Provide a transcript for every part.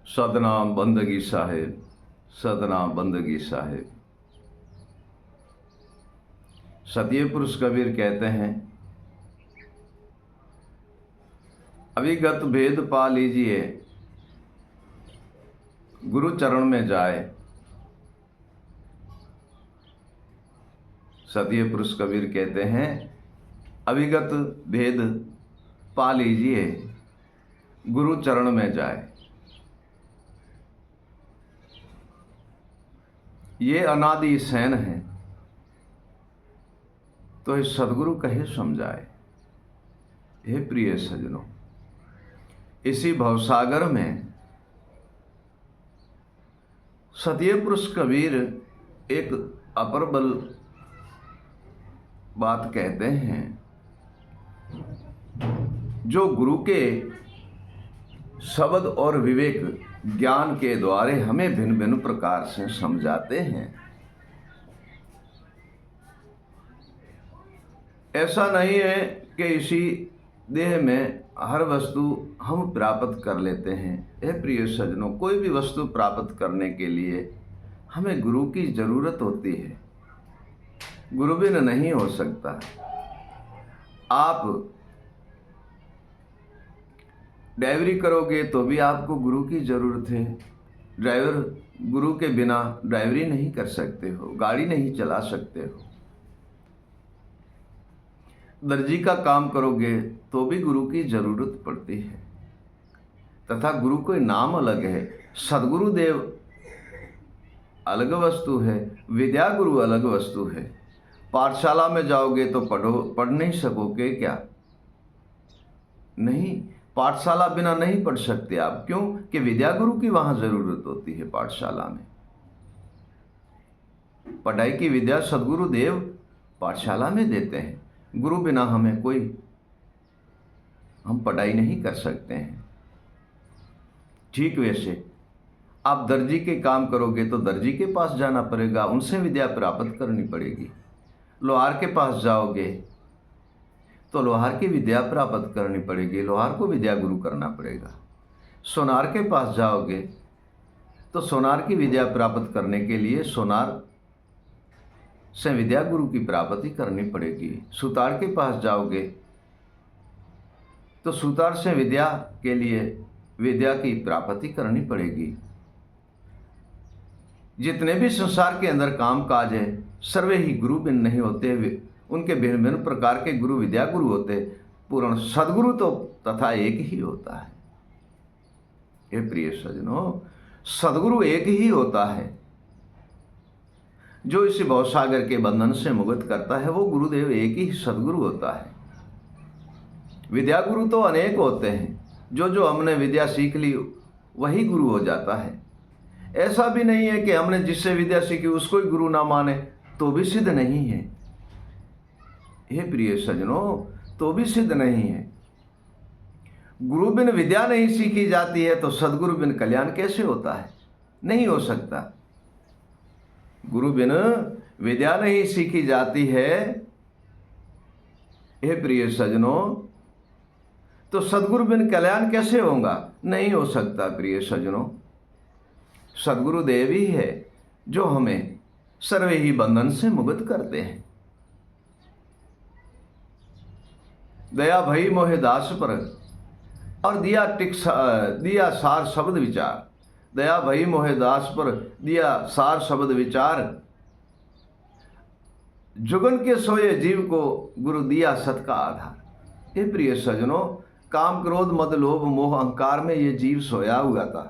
सतनाम बंदगी साहिब, सतनाम बंदगी साहिब। सतिये पुरुष कबीर कहते हैं, अविगत भेद पा लीजिए, गुरु चरण में जाए। सतिये पुरुष कबीर कहते हैं, अविगत भेद पा लीजिए, गुरु चरण में जाए। ये अनादि सैन है, तो इस सदगुरु कहे समझाए। हे प्रिय सजनों, इसी भवसागर में सतिये पुरुष कबीर एक अप्रबल बात कहते हैं, जो गुरु के शब्द और विवेक ज्ञान के द्वारे हमें भिन्न भिन्न प्रकार से समझाते हैं। ऐसा नहीं है कि इसी देह में हर वस्तु हम प्राप्त कर लेते हैं। हे प्रिय सज्जनों, कोई भी वस्तु प्राप्त करने के लिए हमें गुरु की जरूरत होती है, गुरु बिन नहीं हो सकता। आप ड्राइवरी करोगे तो भी आपको गुरु की जरूरत है। ड्राइवर गुरु के बिना ड्राइवरी नहीं कर सकते हो, गाड़ी नहीं चला सकते हो। दर्जी का काम करोगे तो भी गुरु की जरूरत पड़ती है, तथा गुरु कोई नाम अलग है। सदगुरु देव अलग वस्तु है, विद्या गुरु अलग वस्तु है। पाठशाला में जाओगे तो पढ़ नहीं सकोगे क्या? नहीं, पाठशाला बिना नहीं पढ़ सकते आप। क्यों? कि विद्या गुरु की वहां जरूरत होती है। पाठशाला में पढ़ाई की विद्या सदगुरु देव पाठशाला में देते हैं। गुरु बिना हम पढ़ाई नहीं कर सकते हैं। ठीक वैसे आप दर्जी के काम करोगे तो दर्जी के पास जाना पड़ेगा, उनसे विद्या प्राप्त करनी पड़ेगी। लोहार के पास जाओगे तो लोहार की विद्या प्राप्त करनी पड़ेगी, लोहार को विद्या गुरु करना पड़ेगा। सोनार के पास जाओगे तो सोनार की विद्या प्राप्त करने के लिए सोनार से विद्या गुरु की प्राप्ति करनी पड़ेगी। सुतार के पास जाओगे तो सुतार से विद्या के लिए विद्या की प्राप्ति करनी पड़ेगी। जितने भी संसार के अंदर काम काज है, सर्वे ही गुरु बिन नहीं होते। उनके भिन्न भिन्न प्रकार के गुरु विद्या गुरु होते, पूर्ण सदगुरु तो तथा एक ही होता है। हे प्रिय सज्जनों, सदगुरु एक ही होता है। जो इस भवसागर के बंधन से मुक्त करता है, वो गुरुदेव एक ही सदगुरु होता है। विद्या गुरु तो अनेक होते हैं, जो हमने विद्या सीख ली वही गुरु हो जाता है। ऐसा भी नहीं है कि हमने जिससे विद्या सीखी उसको ही गुरु ना माने, तो भी सिद्ध नहीं है। हे प्रिय सज्जनों, तो भी सिद्ध नहीं है। गुरु बिन विद्या नहीं सीखी जाती है, तो सदगुरु बिन कल्याण कैसे होता है? नहीं हो सकता। गुरु बिन विद्या नहीं सीखी जाती है, हे प्रिय सज्जनों, तो सदगुरु बिन कल्याण कैसे होगा? नहीं हो सकता। प्रिय सज्जनों, सदगुरु देव ही है जो हमें सर्वे ही बंधन से मुक्त करते हैं। दया भई मोहे दास पर और दिया सार शब्द विचार। दया भई मोहे दास पर दिया सार शब्द विचार। जुगन के सोए जीव को गुरु दिया सत का आधार। ये प्रिय सज्जनों, काम क्रोध मद लोभ मोह अहंकार में ये जीव सोया हुआ था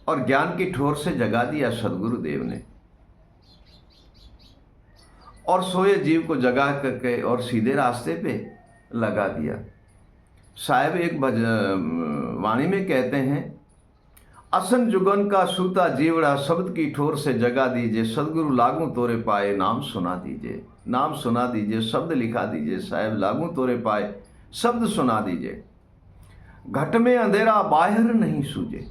और ज्ञान की ठोर से जगा दिया सदगुरु देव ने, और सोए जीव को जगा करके और सीधे रास्ते पे लगा दिया। साहब एक वाणी में कहते हैं, असन जुगन का सूता जीवड़ा शब्द की ठोर से जगा दीजिए, सदगुरु लागू तोरे पाए नाम सुना दीजिए। नाम सुना दीजिए, शब्द लिखा दीजिए। साहब लागू तोरे पाए शब्द सुना दीजिए। घट में अंधेरा बाहर नहीं सूझे।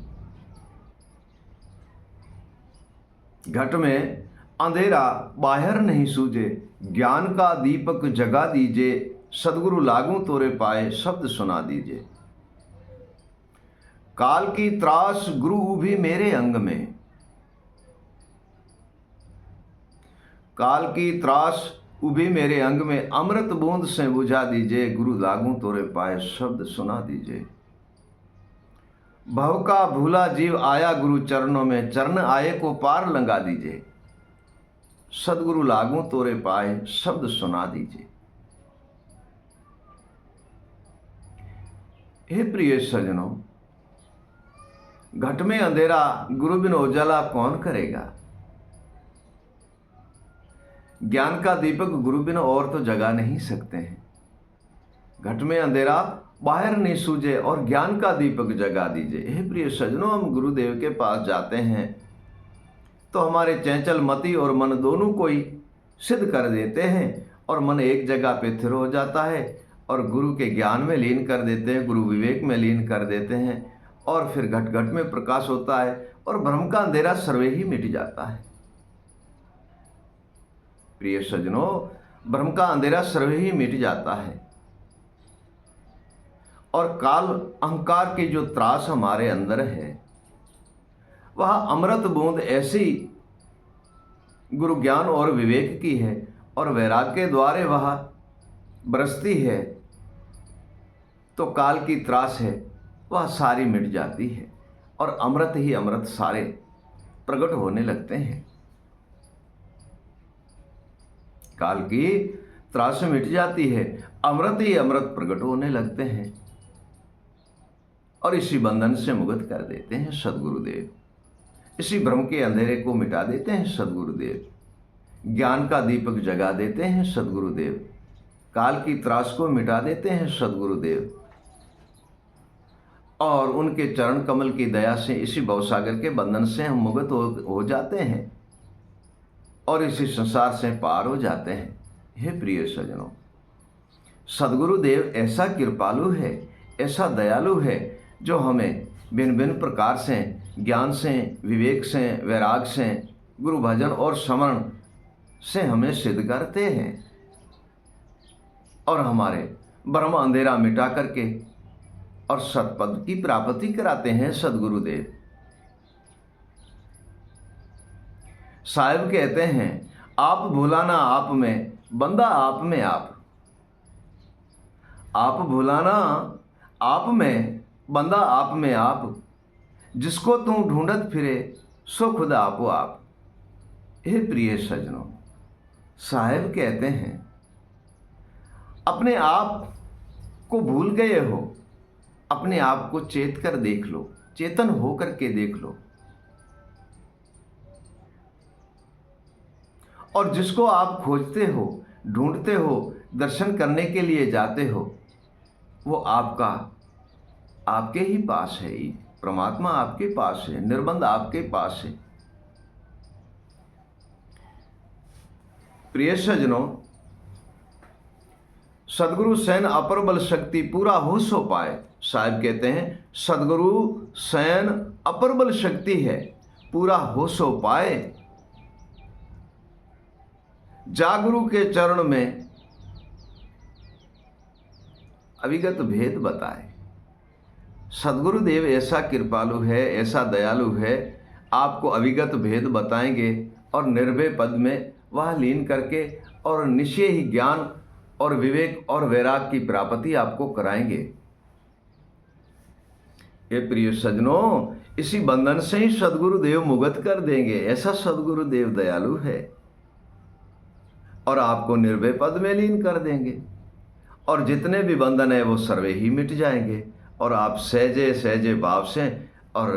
घट में अंधेरा बाहर नहीं सूझे, ज्ञान का दीपक जगा दीजिए। सदगुरु लागू तोरे पाए शब्द सुना दीजिए। काल की त्रास गुरु भी मेरे अंग में, काल की त्रास उभी मेरे अंग में, अमृत बूंद से बुझा दीजिए, गुरु लागूं तोरे पाए शब्द सुना दीजिए। भव का भूला जीव आया गुरु चरणों में, चरण आए को पार लंघा दीजिए, सदगुरु लागूं तोरे पाए शब्द सुना दीजिए। हे प्रिय सजनों, घट में अंधेरा गुरु बिन उजाला कौन करेगा। ज्ञान का दीपक गुरु बिन और तो जगा नहीं सकते हैं। घट में अंधेरा बाहर नहीं सूझे और ज्ञान का दीपक जगा दीजिए। हे प्रिय सजनों, हम गुरुदेव के पास जाते हैं तो हमारे चंचल मति और मन दोनों को ही सिद्ध कर देते हैं और मन एक जगह पे स्थिर हो जाता है और गुरु के ज्ञान में लीन कर देते हैं, गुरु विवेक में लीन कर देते हैं और फिर घट घट में प्रकाश होता है और भ्रम का अंधेरा सर्वे ही मिट जाता है। प्रिय सजनों, भ्रम का अंधेरा सर्वे ही मिट जाता है और काल अहंकार की जो त्रास हमारे अंदर है वह अमृत बूंद ऐसी गुरु ज्ञान और विवेक की है और वैराग्य के द्वारे वह बरसती है तो काल की त्रास है वह सारी मिट जाती है और अमृत ही अमृत सारे प्रकट होने लगते हैं। काल की त्रास मिट जाती है, अमृत ही अमृत प्रकट होने लगते हैं और इसी बंधन से मुक्त कर देते हैं सदगुरुदेव। इसी भ्रम के अंधेरे को मिटा देते हैं सदगुरुदेव, ज्ञान का दीपक जगा देते हैं सदगुरुदेव, काल की त्रास को मिटा देते हैं सदगुरुदेव और उनके चरण कमल की दया से इसी भवसागर के बंधन से हम मुक्त हो जाते हैं और इसी संसार से पार हो जाते हैं। हे प्रिय सजनों, सदगुरुदेव ऐसा कृपालु है, ऐसा दयालु है जो हमें भिन्न भिन्न प्रकार से ज्ञान से, विवेक से, वैराग से, गुरु भजन और स्मरण से हमें सिद्ध करते हैं और हमारे ब्रह्म अंधेरा मिटा करके और सतपद की प्राप्ति कराते हैं सदगुरुदेव। साहिब कहते हैं, आप भुलाना आप में, बंदा आप में आप भुलाना आप में, बंदा आप में आप, जिसको तू ढूंढत फिरे सो खुदा आपो आप। हे प्रिय सजनों, साहिब कहते हैं, अपने आप को भूल गए हो, अपने आप को चेत कर देख लो, चेतन हो करके देख लो और जिसको आप खोजते हो, ढूंढते हो, दर्शन करने के लिए जाते हो, वो आपका आपके ही पास है। परमात्मा आपके पास है, निर्बंध आपके पास है। प्रिय सजनों, सदगुरु सैन अपर बल शक्ति पूरा हो सो पाए। साहिब कहते हैं, सदगुरु सैन अपर बल शक्ति है, पूरा हो सो पाए, जागुरु के चरण में अविगत भेद बताए। सदगुरुदेव ऐसा कृपालु है, ऐसा दयालु है, आपको अविगत भेद बताएंगे और निर्भय पद में वह लीन करके और निश्चय ही ज्ञान और विवेक और वैराग की प्राप्ति आपको कराएंगे। ये प्रिय सजनों, इसी बंधन से ही सदगुरुदेव मुक्त कर देंगे। ऐसा सदगुरुदेव दयालु है और आपको निर्भय पद में लीन कर देंगे और जितने भी बंधन है वो सर्वे ही मिट जाएंगे और आप सहजे सहजे भाव से और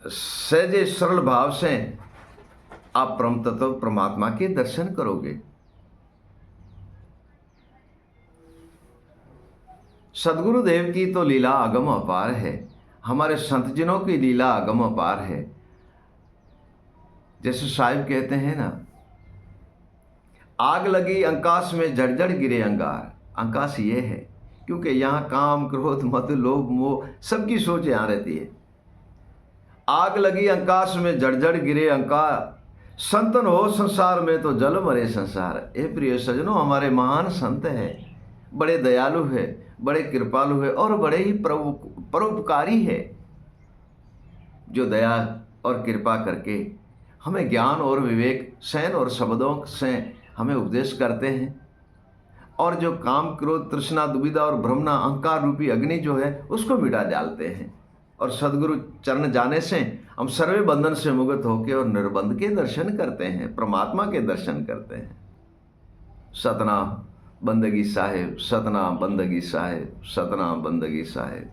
सहजे सरल भाव से आप परम तत्व परमात्मा के दर्शन करोगे। सदगुरुदेव की तो लीला अगम अपार है, हमारे संत जनों की लीला अगम अपार है। जैसे साहिब कहते हैं ना, आग लगी अंकाश में जड़ गिरे अंगार। अंकाश ये है क्योंकि यहाँ काम, क्रोध, मद, लोभ, मोह सबकी सोच यहाँ रहती है। आग लगी अंकाश में जड़ गिरे अंकार, संतन हो संसार में तो जल मरे संसार। ए प्रिय सजनों, हमारे महान संत हैं, बड़े दयालु है, बड़े कृपालु है और बड़े ही परोपकारी है, जो दया और कृपा करके हमें ज्ञान और विवेक, सैन और शब्दों से हमें उपदेश करते हैं, और जो काम, क्रोध, तृष्णा, दुविधा और भ्रमना, अहंकार रूपी अग्नि जो है उसको मिटा डालते हैं। और सदगुरु चरण जाने से हम सर्वे बंधन से मुक्त होकर और निर्बंध के दर्शन करते हैं, परमात्मा के दर्शन करते हैं। सतना बंदगी साहेब, सतना बंदगी साहेब, सतना बंदगी साहेब।